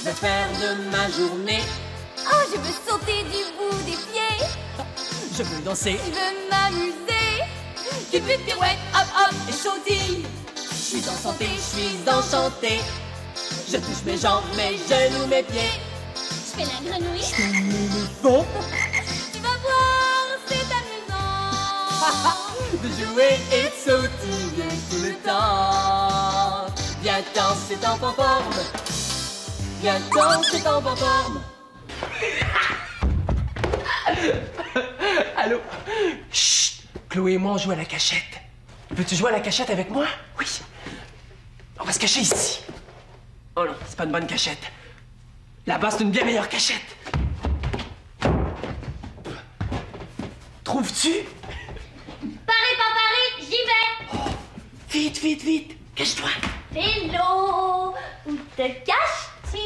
veux faire de ma journée? Oh, je veux sauter du bout des pieds. Je veux danser. Je veux m'amuser. Du but pirouette, hop hop et chaudille. Je suis en santé, je suis enchanté. Je touche mes jambes, mes genoux, mes pieds. Je fais la grenouille. Je fais l'éléphant. Tu vas voir, c'est amusant. De jouer et de sautiller tout le temps. Viens danser en forme. Viens danser en forme. Allô? Chut! Chloé et moi, on joue à la cachette. Veux-tu jouer à la cachette avec moi? Oui. On va se cacher ici. Oh non, c'est pas une bonne cachette. Là-bas, c'est une bien meilleure cachette. Trouves-tu? Paris, pas Paris, j'y vais. Oh, vite, vite, vite. Cache-toi. Vélo, où te caches-tu?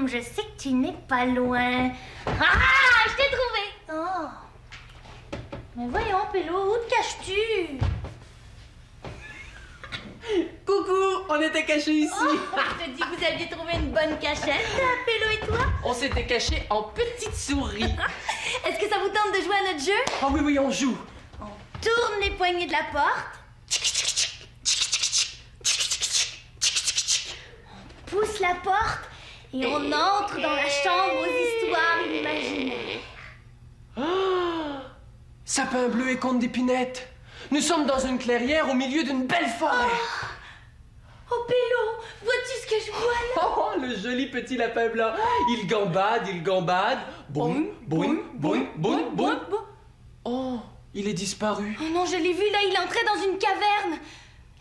Je sais que tu n'es pas loin. Ah, je t'ai trouvé. Oh. Mais voyons, Pélo, où te caches-tu? Coucou, on était cachés ici. Oh, je te dis que vous aviez trouvé une bonne cachette, Pélo et toi. On s'était cachés en petite souris. Est-ce que ça vous tente de jouer à notre jeu? Ah oui, oui, on joue. On tourne les poignées de la porte. On pousse la porte et on entre dans la chambre aux histoires imaginaires. Ah, sapin bleu et conte d'épinette. Nous sommes dans une clairière au milieu d'une belle forêt. Oh, Pélo, vois-tu ce que je vois là? Oh, le joli petit lapin blanc. Il gambade, il gambade. Boum, boum, boum, boum, boum. Oh, il est disparu. Oh non, je l'ai vu là, il entrait dans une caverne.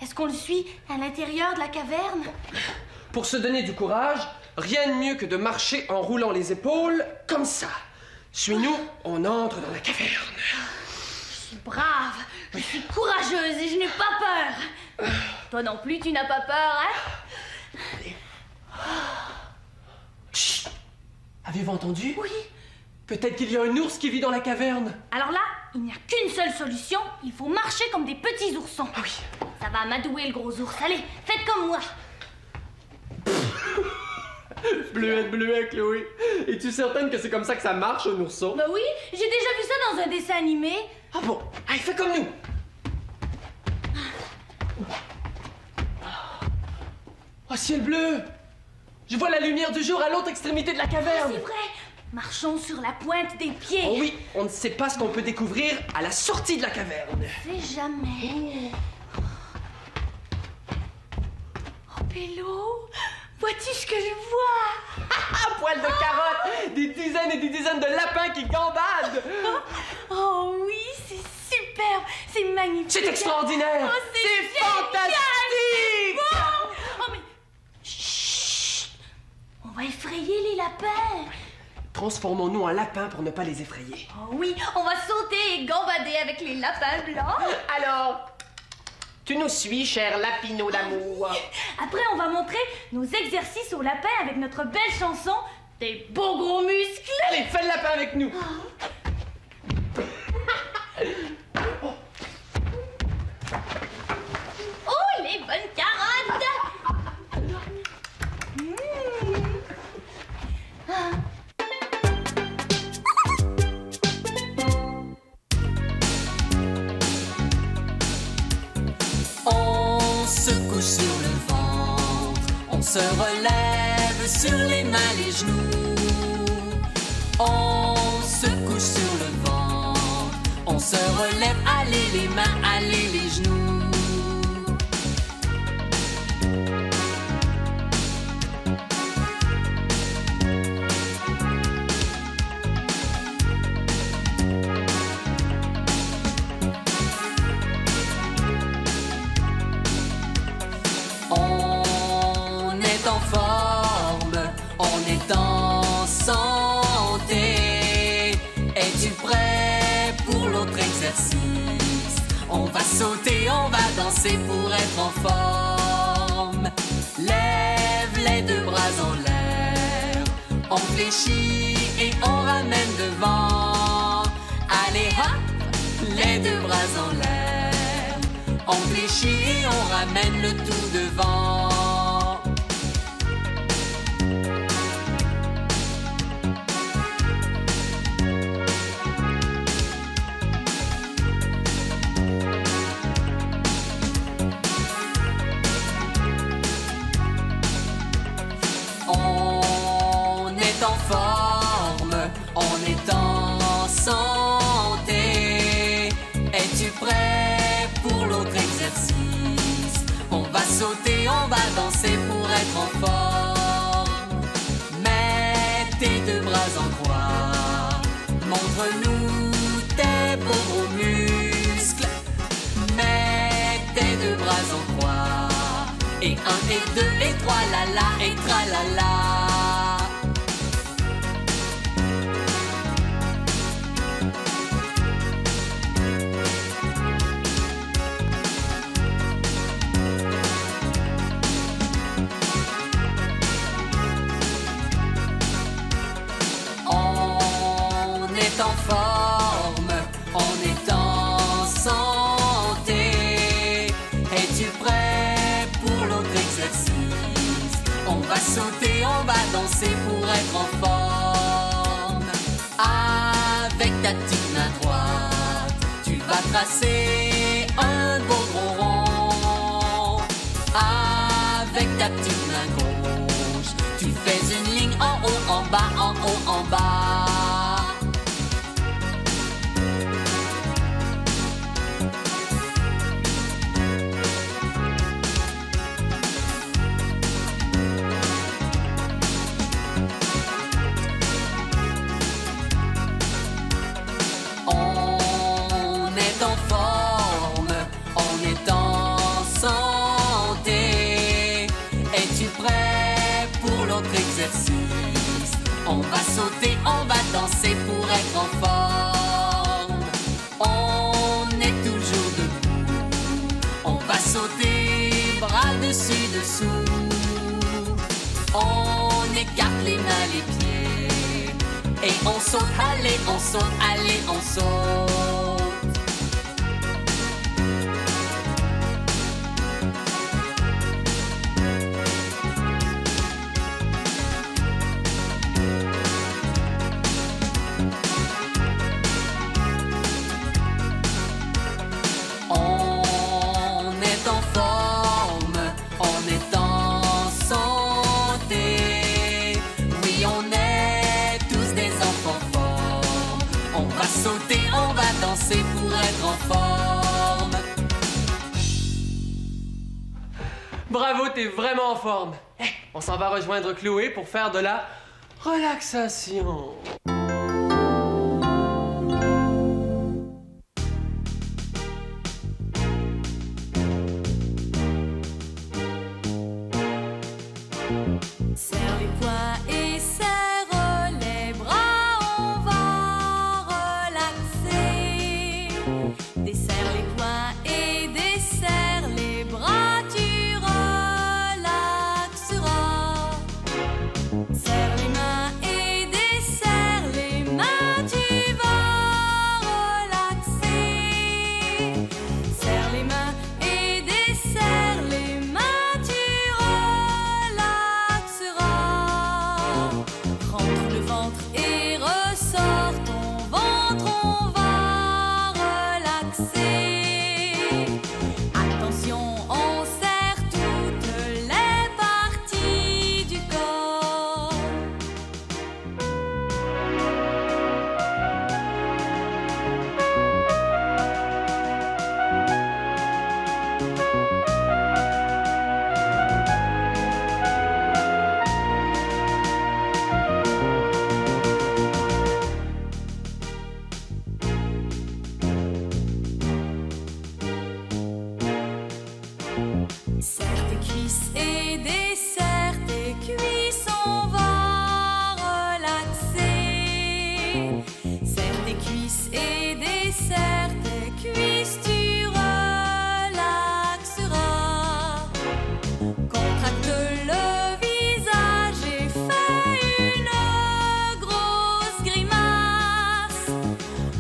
Est-ce qu'on le suit à l'intérieur de la caverne? Pour se donner du courage, rien de mieux que de marcher en roulant les épaules comme ça. Suis-nous, on entre dans la caverne. Je suis brave, je suis courageuse et je n'ai pas peur. Toi non plus, tu n'as pas peur, hein? Allez. Chut! Avez-vous entendu? Oui. Peut-être qu'il y a un ours qui vit dans la caverne. Alors là, il n'y a qu'une seule solution. Il faut marcher comme des petits oursons. Ah oui. Ça va amadouer le gros ours. Allez, faites comme moi. Bleuette, Chloé. Es-tu certaine que c'est comme ça que ça marche, un ourson? Bah oui, j'ai déjà vu ça dans un dessin animé. Ah bon? Allez, fais comme nous. Oh, ciel bleu! Je vois la lumière du jour à l'autre extrémité de la caverne. C'est vrai. Marchons sur la pointe des pieds. Oh oui, on ne sait pas ce qu'on peut découvrir à la sortie de la caverne. C'est jamais. Oh, Pélo, vois-tu ce que je vois? Ah, poil de carotte! Des dizaines et des dizaines de lapins qui gambadent! Oh oui, c'est superbe, c'est magnifique. C'est extraordinaire! Oh, c'est fantastique! Oh, mais... Chut! On va effrayer les lapins. Transformons-nous en lapins pour ne pas les effrayer. Oh oui, on va sauter et gambader avec les lapins blancs. Alors, tu nous suis, cher lapinot d'amour. Après, on va montrer nos exercices aux lapins avec notre belle chanson des beaux gros muscles. Allez, fais le lapin avec nous. Oh, les bonnes carottes. On se couche sur le ventre, on se relève sur les mains, les genoux. On se couche sur le ventre, on se relève, allez les mains, allez les genoux. On est en forme, on est en santé. Es-tu prêt pour l'autre exercice? On va sauter, on va danser pour être en forme. Lève les deux bras en l'air, on fléchit et on ramène devant. Allez hop, les deux bras en l'air, on fléchit et on ramène le tout devant. forme, on est en santé. Es-tu prêt pour l'autre exercice? On va sauter, on va danser pour être en forme. Mets tes deux bras en croix, montre-nous tes beaux gros muscles. Mets tes deux bras en croix. Et 1 et 2 et 3, la la et tra la la. On est en forme, on est en santé. Es-tu prêt pour l'autre exercice? On va sauter, on va danser pour être en forme. Avec ta petite main droite, tu vas tracer un beau gros rond. Avec ta petite main gauche, tu fais une ligne en haut, en bas, en haut, en bas. On est en forme, on est en santé. Es-tu prêt pour l'autre exercice? On va sauter, on va danser pour être en forme. On est toujours debout, on va sauter, bras dessus, dessous. On écarte les mains, les pieds, et on saute, allez, on saute, allez, on saute. On est en forme, on est en santé. Oui, on est tous des enfants forts. On va sauter, on va danser pour être en forme. Bravo, t'es vraiment en forme. On s'en va rejoindre Chloé pour faire de la relaxation. Serre les poings et serre les bras, on va relaxer. Desserre les poings et desserre les bras, tu relaxeras. Serre les mains et desserre les mains, tu vas relaxer. Serre les mains et desserre les mains, tu relaxeras. Rentre le ventre et ressort ton ventre, on va relaxer. Attention, on serre toutes les parties du corps. Serre tes cuisses et desserre tes cuisses, on va relaxer. Serre tes cuisses et desserre tes cuisses, tu relaxeras. Contracte le visage et fais une grosse grimace.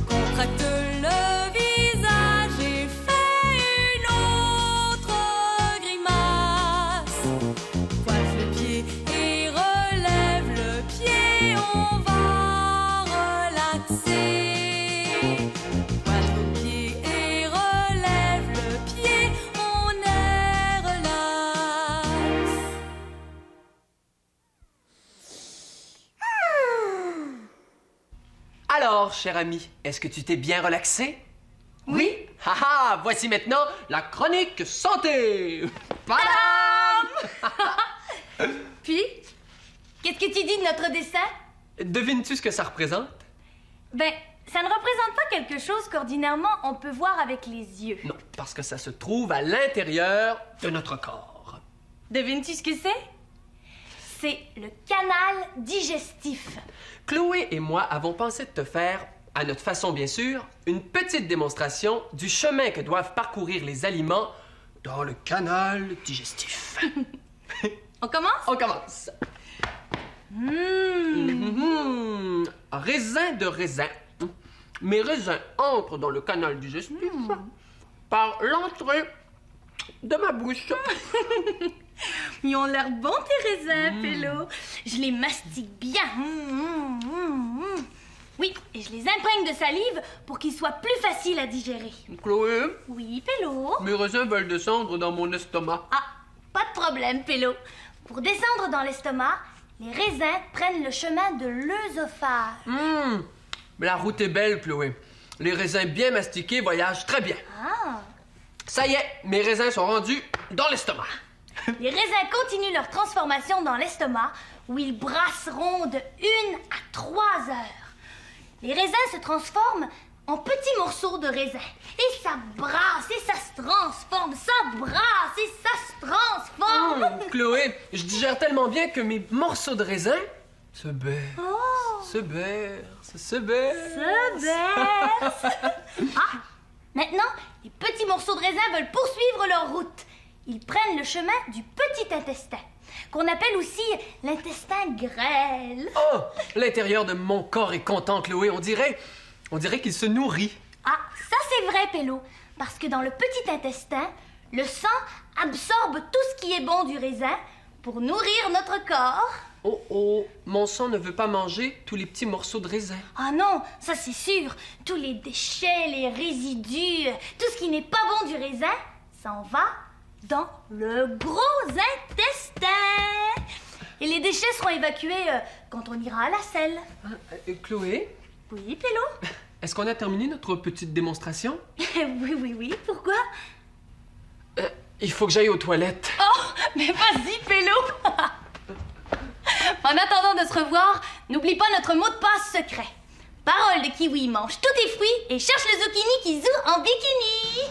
Contracte le visage et fais une autre grimace. Alors, cher ami, est-ce que tu t'es bien relaxé? Oui? Haha, voici maintenant la chronique santé! Padam! Puis, qu'est-ce que tu dis de notre dessin? Devines-tu ce que ça représente? Ben, ça ne représente pas quelque chose qu'ordinairement on peut voir avec les yeux. Non, parce que ça se trouve à l'intérieur de notre corps. Devines-tu ce que c'est? C'est le canal digestif. Chloé et moi avons pensé de te faire, à notre façon bien sûr, une petite démonstration du chemin que doivent parcourir les aliments dans le canal digestif. On commence? On commence. Raisin de raisin. Mes raisins entrent dans le canal digestif par l'entrée de ma bouche. Ils ont l'air bons, tes raisins, Pélo. Je les mastique bien. Oui, et je les imprègne de salive pour qu'ils soient plus faciles à digérer. Chloé, Oui, Pélo. mes raisins veulent descendre dans mon estomac. Ah, pas de problème, Pélo. Pour descendre dans l'estomac, les raisins prennent le chemin de l'œsophage. Mais la route est belle, Chloé. Les raisins bien mastiqués voyagent très bien. Ah. Ça y est, mes raisins sont rendus dans l'estomac. Les raisins continuent leur transformation dans l'estomac, où ils brasseront de 1 à 3 heures. Les raisins se transforment en petits morceaux de raisin. Et ça brasse, et ça se transforme, ça brasse, et ça se transforme. Chloé, je digère tellement bien que mes morceaux de raisin se bercent, Oh. se bercent, se bercent. Se berce. Ah, maintenant, les petits morceaux de raisin veulent poursuivre leur route. Ils prennent le chemin du petit intestin, qu'on appelle aussi l'intestin grêle. Oh, l'intérieur de mon corps est content, Chloé. On dirait qu'il se nourrit. Ah, ça c'est vrai, Pélo, parce que dans le petit intestin, le sang absorbe tout ce qui est bon du raisin pour nourrir notre corps. Oh, oh, mon sang ne veut pas manger tous les petits morceaux de raisin. Ah non, ça c'est sûr. Tous les déchets, les résidus, tout ce qui n'est pas bon du raisin, s'en va dans le gros intestin. Et les déchets seront évacués quand on ira à la selle. Chloé, Oui, Pélo? est-ce qu'on a terminé notre petite démonstration? Oui, pourquoi? Il faut que j'aille aux toilettes. Oh, mais vas-y, Pélo. En attendant de se revoir, n'oublie pas notre mot de passe secret. Parole de kiwi mange tous tes fruits et cherche le zucchini qui zoue en bikini.